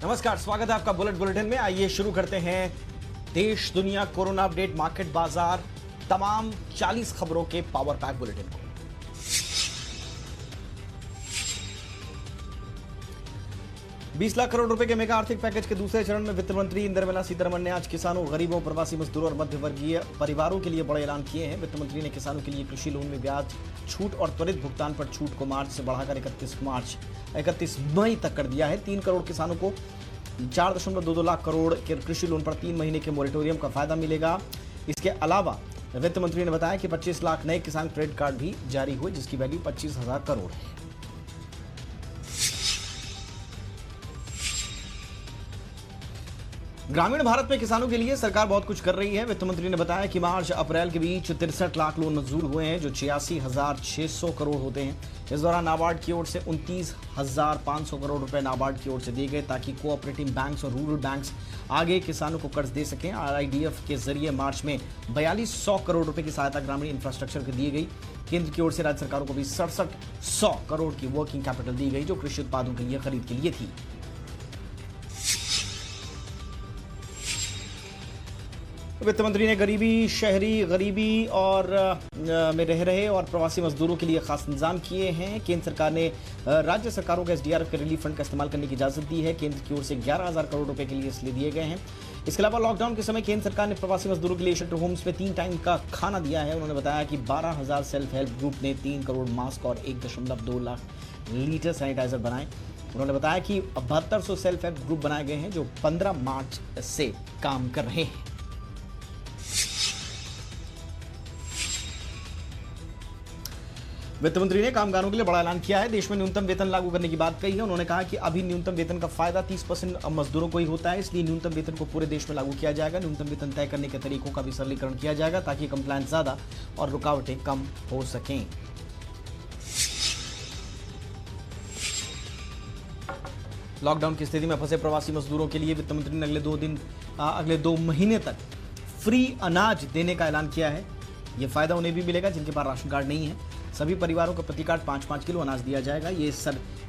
नमस्कार, स्वागत है आपका बुलेटिन में। आइए शुरू करते हैं देश दुनिया कोरोना अपडेट, मार्केट, बाजार, तमाम 40 खबरों के पावर पैक बुलेटिन को। 20 लाख करोड़ रुपए के मेगा आर्थिक पैकेज के दूसरे चरण में वित्त मंत्री निर्मला सीतारमण ने आज किसानों, गरीबों, प्रवासी मजदूरों और मध्यवर्गीय परिवारों के लिए बड़े ऐलान किए हैं। वित्त मंत्री ने किसानों के लिए कृषि लोन में ब्याज छूट और त्वरित भुगतान पर छूट को मार्च से बढ़ाकर 31 मई तक कर दिया है। 3 करोड़ किसानों को 4.22 लाख करोड़ के कृषि लोन पर 3 महीने के मोरेटोरियम का फायदा मिलेगा। इसके अलावा वित्त मंत्री ने बताया कि 25 लाख नए किसान क्रेडिट कार्ड भी जारी हुए, जिसकी वैल्यू 25,000 करोड़ है। ग्रामीण भारत में किसानों के लिए सरकार बहुत कुछ कर रही है। वित्त मंत्री ने बताया कि मार्च अप्रैल के बीच 63 लाख लोन मंजूर हुए हैं, जो 86,600 करोड़ होते हैं। इस दौरान नाबार्ड की ओर से 29,500 करोड़ रुपए नाबार्ड की ओर से दिए गए, ताकि कोऑपरेटिव बैंक्स और रूरल बैंक्स आगे किसानों को कर्ज दे सकें। RIDF के जरिए मार्च में 4200 करोड़ रुपए की सहायता ग्रामीण इंफ्रास्ट्रक्चर को दी गई। केंद्र की ओर से राज्य सरकारों को भी 6700 करोड़ की वर्किंग कैपिटल दी गई, जो कृषि उत्पादों के लिए खरीद के लिए थी। वित्त मंत्री ने गरीबी, शहरी गरीबी और में रह रहे और प्रवासी मजदूरों के लिए खास इंतजाम किए हैं। केंद्र सरकार ने राज्य सरकारों को SDRF के रिलीफ फंड का इस्तेमाल करने की इजाजत दी है। केंद्र की ओर से 11,000 करोड़ रुपए के लिए इसलिए दिए गए हैं। इसके अलावा लॉकडाउन के समय केंद्र सरकार ने प्रवासी मजदूरों के लिए शेल्टर होम्स में 3 टाइम का खाना दिया है। उन्होंने बताया कि 12,000 सेल्फ हेल्प ग्रुप ने 3 करोड़ मास्क और 1.2 लाख लीटर सैनिटाइजर बनाए। उन्होंने बताया कि 7200 सेल्फ हेल्प ग्रुप बनाए गए हैं, जो 15 मार्च से काम कर रहे हैं। वित्त मंत्री ने कामगारों के लिए बड़ा ऐलान किया है। देश में न्यूनतम वेतन लागू करने की बात कही है। उन्होंने कहा कि अभी न्यूनतम वेतन का फायदा 30% मजदूरों को ही होता है, इसलिए न्यूनतम वेतन को पूरे देश में लागू किया जाएगा। न्यूनतम वेतन तय करने के तरीकों का भी सरलीकरण किया जाएगा, ताकि कंप्लायंस ज्यादा और रुकावटें कम हो सकें। लॉकडाउन की स्थिति में फंसे प्रवासी मजदूरों के लिए वित्त मंत्री ने अगले 2 महीने तक फ्री अनाज देने का ऐलान किया है। यह फायदा उन्हें भी मिलेगा जिनके पास राशन कार्ड नहीं है। सभी परिवारों को प्रति कार्ड 5-5 किलो अनाज दिया जाएगा। ये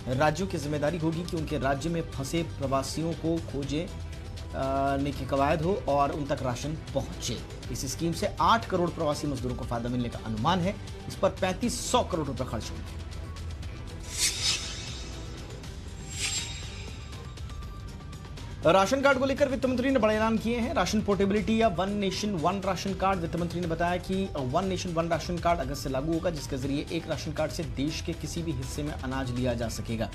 राज्यों की जिम्मेदारी होगी कि उनके राज्य में फंसे प्रवासियों को खोजने की कवायद हो और उन तक राशन पहुंचे। इस स्कीम से 8 करोड़ प्रवासी मजदूरों को फायदा मिलने का अनुमान है। इस पर 3500 करोड़ रुपए खर्च होंगे। राशन कार्ड को लेकर वित्त मंत्री ने बड़े ऐलान किए हैं। राशन पोर्टेबिलिटी या 1 नेशन 1 राशन कार्ड, वित्त मंत्री ने बताया कि 1 नेशन 1 राशन कार्ड अगस्त से लागू होगा, जिसके जरिए एक राशन कार्ड से देश के किसी भी हिस्से में अनाज लिया जा सकेगा।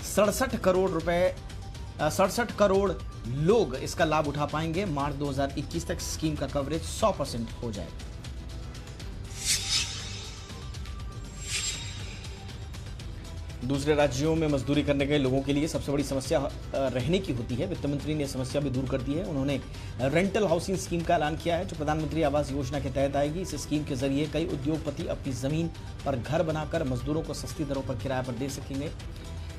67 करोड़ लोग इसका लाभ उठा पाएंगे। मार्च 2021 तक स्कीम का कवरेज 100% हो जाएगा। दूसरे राज्यों में मजदूरी करने गए लोगों के लिए सबसे बड़ी समस्या रहने की होती है। वित्त मंत्री ने समस्या भी दूर कर दी है। उन्होंने रेंटल हाउसिंग स्कीम का ऐलान किया है, जो प्रधानमंत्री आवास योजना के तहत आएगी। इस स्कीम के जरिए कई उद्योगपति अपनी जमीन पर घर बनाकर मजदूरों को सस्ती दरों पर किराए पर दे सकेंगे।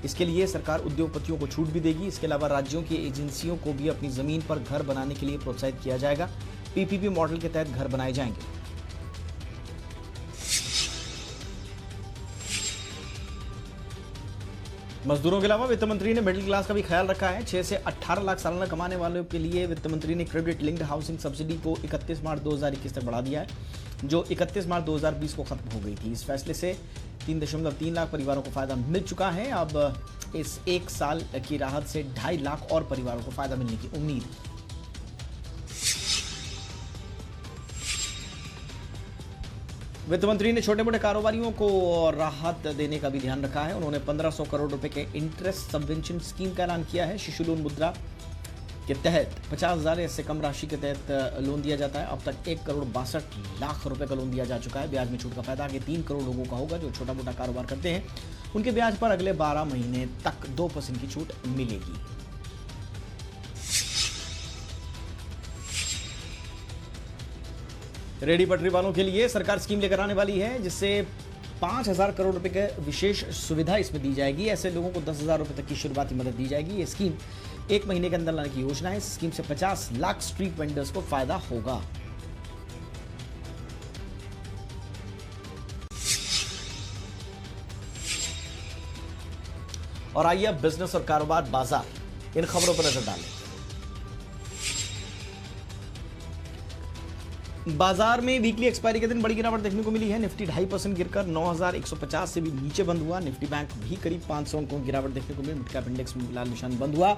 इसके लिए सरकार उद्योगपतियों को छूट भी देगी। इसके अलावा राज्यों की एजेंसियों को भी अपनी जमीन पर घर बनाने के लिए प्रोत्साहित किया जाएगा। PPP मॉडल के तहत घर बनाए जाएंगे। मजदूरों के अलावा वित्त मंत्री ने मिडिल क्लास का भी ख्याल रखा है। 6 से 18 लाख सालाना कमाने वालों के लिए वित्त मंत्री ने क्रेडिट लिंक्ड हाउसिंग सब्सिडी को 31 मार्च 2021 तक बढ़ा दिया है, जो 31 मार्च 2020 को खत्म हो गई थी। इस फैसले से 3.3 लाख परिवारों को फायदा मिल चुका है। अब इस 1 साल की राहत से 2.5 लाख और परिवारों को फायदा मिलने की उम्मीद है। वित्त मंत्री ने छोटे मोटे कारोबारियों को राहत देने का भी ध्यान रखा है। उन्होंने 1500 करोड़ रुपए के इंटरेस्ट सबवेंशन स्कीम का ऐलान किया है। शिशु लोन मुद्रा के तहत 50,000 से कम राशि के तहत लोन दिया जाता है। अब तक 1 करोड़ 62 लाख रुपए का लोन दिया जा चुका है। ब्याज में छूट का फायदा आगे 3 करोड़ लोगों का होगा, जो छोटा मोटा कारोबार करते हैं। उनके ब्याज पर अगले 12 महीने तक 2% की छूट मिलेगी। रेडी पटरी वालों के लिए सरकार स्कीम लेकर आने वाली है, जिससे 5,000 करोड़ रुपए की विशेष सुविधा इसमें दी जाएगी। ऐसे लोगों को 10,000 रुपए तक की शुरुआती मदद दी जाएगी। ये स्कीम 1 महीने के अंदर लाने की योजना है। इस स्कीम से 50 लाख स्ट्रीट वेंडर्स को फायदा होगा। और आइए अब बिजनेस और कारोबार बाजार। इन खबरों पर नजर डालें। बाजार में वीकली एक्सपायरी के दिन बड़ी गिरावट देखने को मिली है। निफ्टी 2.5% गिरकर 9,150 से भी नीचे बंद हुआ। निफ्टी बैंक भी करीब 500 अंकों की गिरावट देखने को मिली। मिड कैप इंडेक्स में लाल निशान बंद हुआ।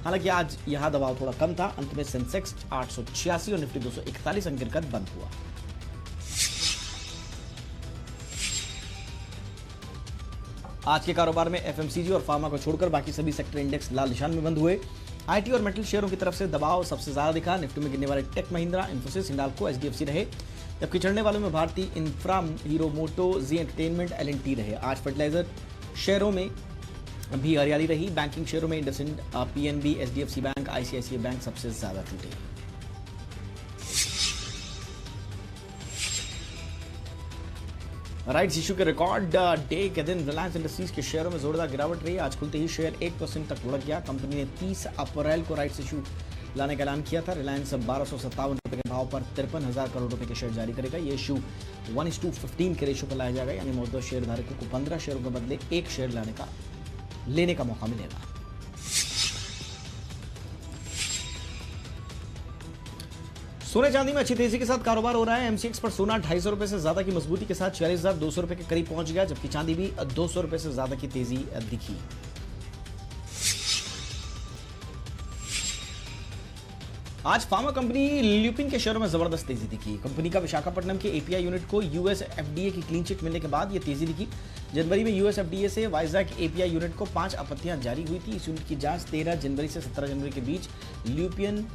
हालांकि आज यहां दबाव थोड़ा कम था। अंत में सेंसेक्स 886 और निफ्टी 241 अंक गिरकर बंद हुआ। आज के कारोबार में एफएमसीजी और फार्मा को छोड़कर बाकी सभी सेक्टर इंडेक्स लाल निशान में बंद हुए। आईटी और मेटल शेयरों की तरफ से दबाव सबसे ज्यादा दिखा। निफ्टी में गिरने वाले टेक महिंद्रा, इंफोसिस, हिंडाल्को, एचडीएफसी रहे, जबकि चढ़ने वालों में भारतीय इंफ्रा, हीरो मोटो, जी एंटरटेनमेंट, एलएनटी रहे। आज फर्टिलाइजर शेयरों में भी हरियाली रही। बैंकिंग शेयरों में IndusInd, PNB, HDFC bank, ICICI bank सबसे ज्यादा टूटे। राइट्स इशू के रिकॉर्ड डे के दिन रिलायंस इंडस्ट्रीज के शेयरों में जोरदार गिरावट रही। आज खुलते ही शेयर 1% तक लुढ़क गया। कंपनी ने 30 अप्रैल को राइट्स इशू लाने का ऐलान किया था। रिलायंस 1257 रुपए के भाव पर 53,000 करोड़ रुपए के शेयर जारी करेगा। ये इशू 1:15 के रेशो पर लाया जाएगा, यानी मौजूदा शेयर धारकों को 15 शेयरों के बदले 1 शेयर लेने का मौका मिलेगा। सोने चांदी में अच्छी तेजी के साथ कारोबार हो रहा है। एमसीएक्स पर सोना 250 रुपए से ज्यादा की मजबूती के साथ 46,200 रुपए के करीब पहुंच गया, जबकि चांदी भी 200 रुपए से ज्यादा की तेजी दिखी। आज फार्मा कंपनी ल्यूपिन के शेयरों में जबरदस्त तेजी दिखी। कंपनी का विशाखापट्टनम के एपीआई यूनिट को यूएस एफडीए की क्लीन चिट मिलने के बाद यह तेजी दिखी। जनवरी में यूएस एफडीए से वाइजैक एपीआई यूनिट को 5 आपत्तियां जारी हुई थी। इस यूनिट की जांच 13 जनवरी से 17 जनवरी के बीच ल्यूपिन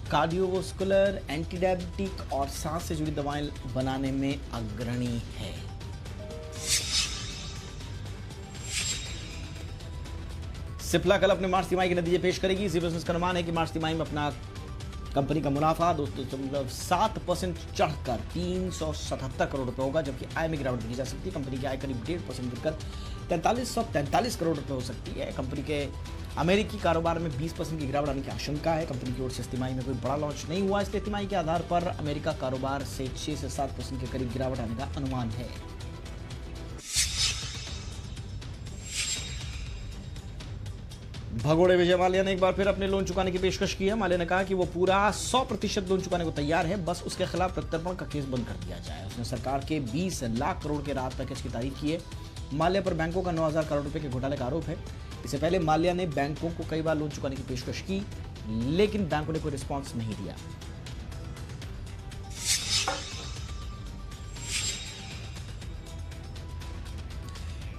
कार्डियोवास्कुलर, एंटीडायबिटिक और सांस से जुड़ी दवाएं बनाने में अग्रणी है। सिप्ला कल अपने मार्च तिमाही के नतीजे पेश करेगी। जी बिजनेस का अनुमान है कि मार्च तिमाही में अपना कंपनी का मुनाफा 2.7% चढ़कर 377 करोड़ रुपए होगा, जबकि आय में गिरावट देखी जा सकती है। कंपनी की आय करीब 1.5% गिरकर 4343 करोड़ रुपए हो सकती है। कंपनी के अमेरिकी कारोबार में 20% की गिरावट आने की आशंका है। कंपनी की ओर से इस तिमाही में कोई बड़ा लॉन्च नहीं हुआ, इसलिए तिमाही के आधार पर अमेरिका कारोबार से 6 से 7% के करीब गिरावट आने का अनुमान है। भगोड़े विजय माल्या ने एक बार फिर अपने लोन चुकाने की पेशकश की है। माल्या ने कहा कि वो पूरा 100% लोन चुकाने को तैयार है, बस उसके खिलाफ प्रत्यर्पण का केस बंद कर दिया जाए। उसने सरकार के 20 लाख करोड़ के राहत पैकेज की तारीफ की है। माल्या पर बैंकों का 9,000 करोड़ रुपए के घोटाले का आरोप है। इससे पहले माल्या ने बैंकों को कई बार लोन चुकाने की पेशकश की, लेकिन बैंकों ने कोई रिस्पॉन्स नहीं दिया।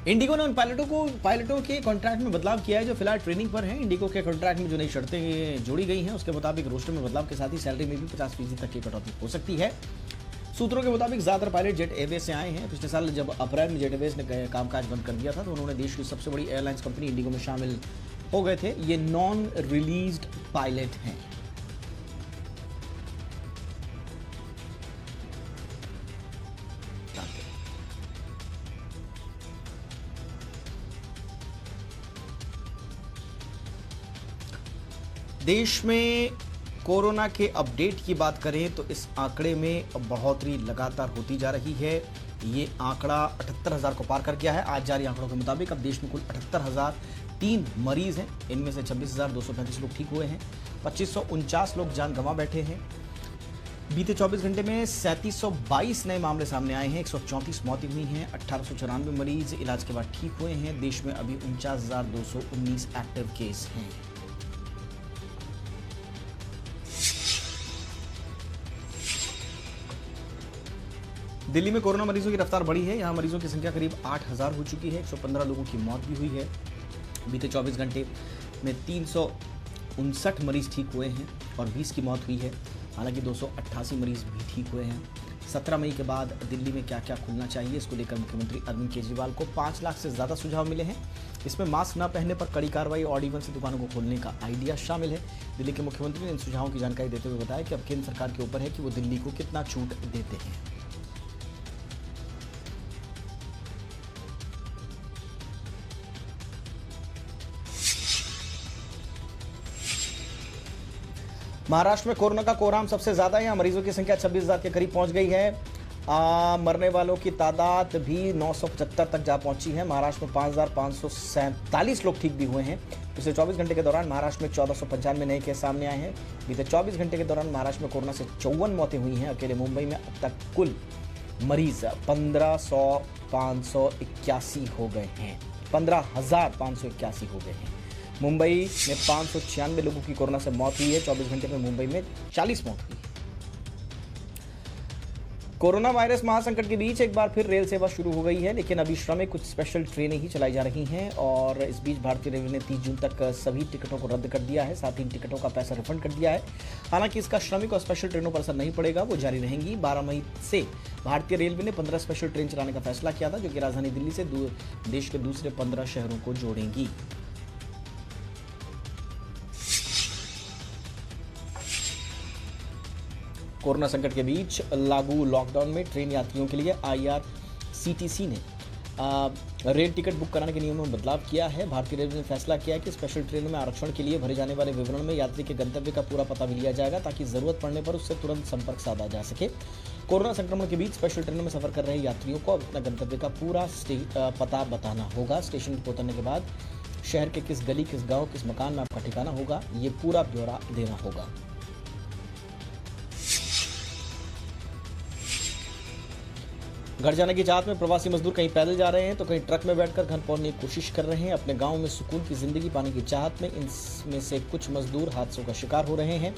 इंडिगो ने उन पायलटों के कॉन्ट्रैक्ट में बदलाव किया है जो फिलहाल ट्रेनिंग पर हैं। इंडिगो के कॉन्ट्रैक्ट में जो नई शर्तें जोड़ी गई हैं उसके मुताबिक रोस्टर में बदलाव के साथ ही सैलरी में भी 50% तक की कटौती हो सकती है। सूत्रों के मुताबिक ज्यादातर पायलट जेट एयरवेज से आए हैं। पिछले साल जब अप्रैल में जेट एयरवेज ने कामकाज बंद कर दिया था तो उन्होंने देश की सबसे बड़ी एयरलाइंस कंपनी इंडिगो में शामिल हो गए थे। ये नॉन रिलीज्ड पायलट हैं। देश में कोरोना के अपडेट की बात करें तो इस आंकड़े में बढ़ोतरी लगातार होती जा रही है। ये आंकड़ा 78,000 को पार कर गया है। आज जारी आंकड़ों के मुताबिक अब देश में कुल 78,003 मरीज हैं। इनमें से 26,235 लोग ठीक हुए हैं। 2,549 लोग जान गंवा बैठे हैं। बीते 24 घंटे में 3,722 नए मामले सामने आए हैं। 134 मौतें हुई हैं। 1,894 मरीज इलाज के बाद ठीक हुए हैं। देश में अभी 49,219 एक्टिव केस हैं। दिल्ली में कोरोना मरीजों की रफ्तार बढ़ी है। यहां मरीजों की संख्या करीब 8,000 हो चुकी है। 115 लोगों की मौत भी हुई है। बीते 24 घंटे में 359 मरीज ठीक हुए हैं और 20 की मौत हुई है। हालांकि 288 मरीज भी ठीक हुए हैं। 17 मई के बाद दिल्ली में क्या क्या खुलना चाहिए, इसको लेकर मुख्यमंत्री अरविंद केजरीवाल को 5 लाख से ज़्यादा सुझाव मिले हैं। इसमें मास्क न पहनने पर कड़ी कार्रवाई, ऑड इवन से दुकानों को खोलने का आइडिया शामिल है। दिल्ली के मुख्यमंत्री ने इन सुझावों की जानकारी देते हुए बताया कि अब केंद्र सरकार के ऊपर है कि वो दिल्ली को कितना छूट देते हैं। महाराष्ट्र में कोरोना का कोहराम सबसे ज्यादा है। यहाँ मरीजों की संख्या 26,000 के करीब पहुंच गई है। मरने वालों की तादाद भी 975 तक जा पहुंची है। महाराष्ट्र में 5,547 लोग ठीक भी हुए हैं। पिछले 24 घंटे के दौरान महाराष्ट्र में 1495 नए केस सामने आए हैं। बीते 24 घंटे के दौरान महाराष्ट्र में कोरोना से 54 मौतें हुई हैं। अकेले मुंबई में अब तक कुल मरीज 15,581 हो गए हैं। 15,581 हो गए हैं। मुंबई में 596 लोगों की कोरोना से मौत हुई है। 24 घंटे में मुंबई में 40 मौत हुई है। कोरोना वायरस महासंकट के बीच एक बार फिर रेल सेवा शुरू हो गई है, लेकिन अभी श्रमिक कुछ स्पेशल ट्रेनें ही चलाई जा रही हैं और इस बीच भारतीय रेलवे ने 30 जून तक सभी टिकटों को रद्द कर दिया है। साथ ही इन टिकटों का पैसा रिफंड कर दिया है। हालांकि इसका श्रमिक और स्पेशल ट्रेनों पर असर नहीं पड़ेगा, वो जारी रहेंगी। 12 मई से भारतीय रेलवे ने 15 स्पेशल ट्रेन चलाने का फैसला किया था, जो कि राजधानी दिल्ली से देश के दूसरे 15 शहरों को जोड़ेंगी। कोरोना संकट के बीच लागू लॉकडाउन में ट्रेन यात्रियों के लिए IRCTC ने रेल टिकट बुक कराने के नियमों में बदलाव किया है। भारतीय रेलवे ने फैसला किया है कि स्पेशल ट्रेनों में आरक्षण के लिए भरे जाने वाले विवरण में यात्री के गंतव्य का पूरा पता भी लिया जाएगा, ताकि जरूरत पड़ने पर उससे तुरंत संपर्क साधा जा सके। कोरोना संक्रमण के बीच स्पेशल ट्रेनों में सफर कर रहे यात्रियों को अब अपना गंतव्य का पूरा पता बताना होगा। स्टेशन पर उतरने के बाद शहर के किस गली, किस गाँव, किस मकान में आपका ठिकाना होगा, ये पूरा ब्यौरा देना होगा। घर जाने की चाहत में प्रवासी मजदूर कहीं पैदल जा रहे हैं तो कहीं ट्रक में बैठकर घर पहुंचने की कोशिश कर रहे हैं। अपने गांव में सुकून की जिंदगी पाने की चाहत में इनमें से कुछ मजदूर हादसों का शिकार हो रहे हैं।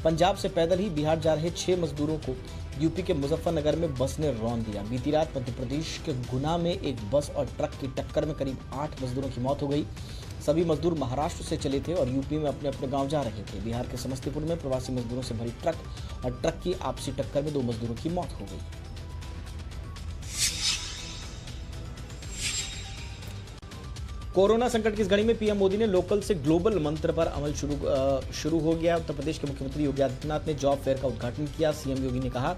पंजाब से पैदल ही बिहार जा रहे 6 मजदूरों को यूपी के मुजफ्फरनगर में बस ने रौंद दिया। बीती रात मध्य प्रदेश के गुना में एक बस और ट्रक की टक्कर में करीब 8 मजदूरों की मौत हो गई। सभी मजदूर महाराष्ट्र से चले थे और यूपी में अपने अपने गांव जा रहे थे। बिहार के समस्तीपुर में प्रवासी मजदूरों से भरी ट्रक और ट्रक की आपसी टक्कर में 2 मजदूरों की मौत हो गई। कोरोना संकट की इस घड़ी में पीएम मोदी ने लोकल से ग्लोबल मंत्र पर अमल शुरू हो गया। उत्तर प्रदेश के मुख्यमंत्री योगी आदित्यनाथ ने जॉब फेयर का उद्घाटन किया। सीएम योगी ने कहा,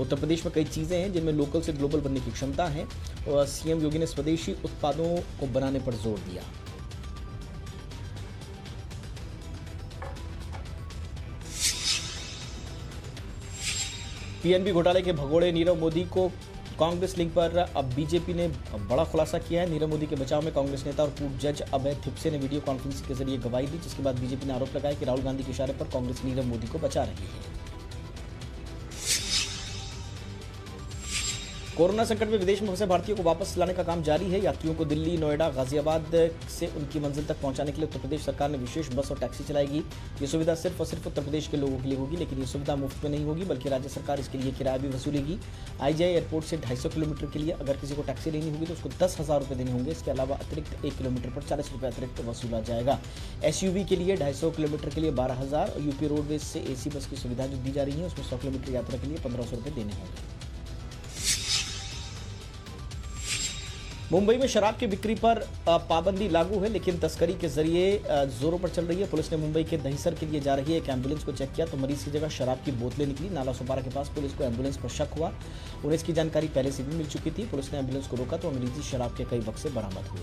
उत्तर प्रदेश में कई चीजें हैं जिनमें लोकल से ग्लोबल बनने की क्षमता है और सीएम योगी ने स्वदेशी उत्पादों को बनाने पर जोर दिया। पीएनबी घोटाले के भगोड़े नीरव मोदी को कांग्रेस लिंक पर अब बीजेपी ने बड़ा खुलासा किया है। नीरव मोदी के बचाव में कांग्रेस नेता और पूर्व जज अभय थिप्से ने वीडियो कॉन्फ्रेंसिंग के जरिए गवाही दी, जिसके बाद बीजेपी ने आरोप लगाया कि राहुल गांधी के इशारे पर कांग्रेस नीरव मोदी को बचा रही है। कोरोना संकट में विदेश में फंसे भारतीयों को वापस लाने का काम जारी है। यात्रियों को दिल्ली, नोएडा, गाजियाबाद से उनकी मंजिल तक पहुंचाने के लिए उत्तर प्रदेश सरकार ने विशेष बस और टैक्सी चलाएगी। ये सुविधा सिर्फ और सिर्फ उत्तर प्रदेश के लोगों के लिए होगी, लेकिन ये सुविधा मुफ्त में नहीं होगी, बल्कि राज्य सरकार इसके लिए किराया भी वसूलेगी। IGI एयरपोर्ट से 250 किलोमीटर के लिए अगर किसी को टैक्सी लेनी होगी तो उसको 10,000 रुपये देने होंगे। इसके अलावा अतिरिक्त 1 किलोमीटर पर 40 रुपये अतिरिक्त वसूला जाएगा। SUV के लिए 250 किलोमीटर के लिए 12,000 और यूपी रोडवेज से AC बस की सुविधा जो दी जा रही है उसमें 100 किलोमीटर यात्रा के लिए 1,500 रुपये देने होंगे। मुंबई में शराब की बिक्री पर पाबंदी लागू है, लेकिन तस्करी के जरिए जोरों पर चल रही है। पुलिस ने मुंबई के दहिसर के लिए जा रही एक एम्बुलेंस को चेक किया तो मरीज की जगह शराब की बोतलें निकली। नाला सोपारा के पास पुलिस को एम्बुलेंस पर शक हुआ। उन्हें इसकी जानकारी पहले से भी मिल चुकी थी। पुलिस ने एम्बुलेंस को रोका तो अंग्रेजी शराब के कई बक्से बरामद हुए।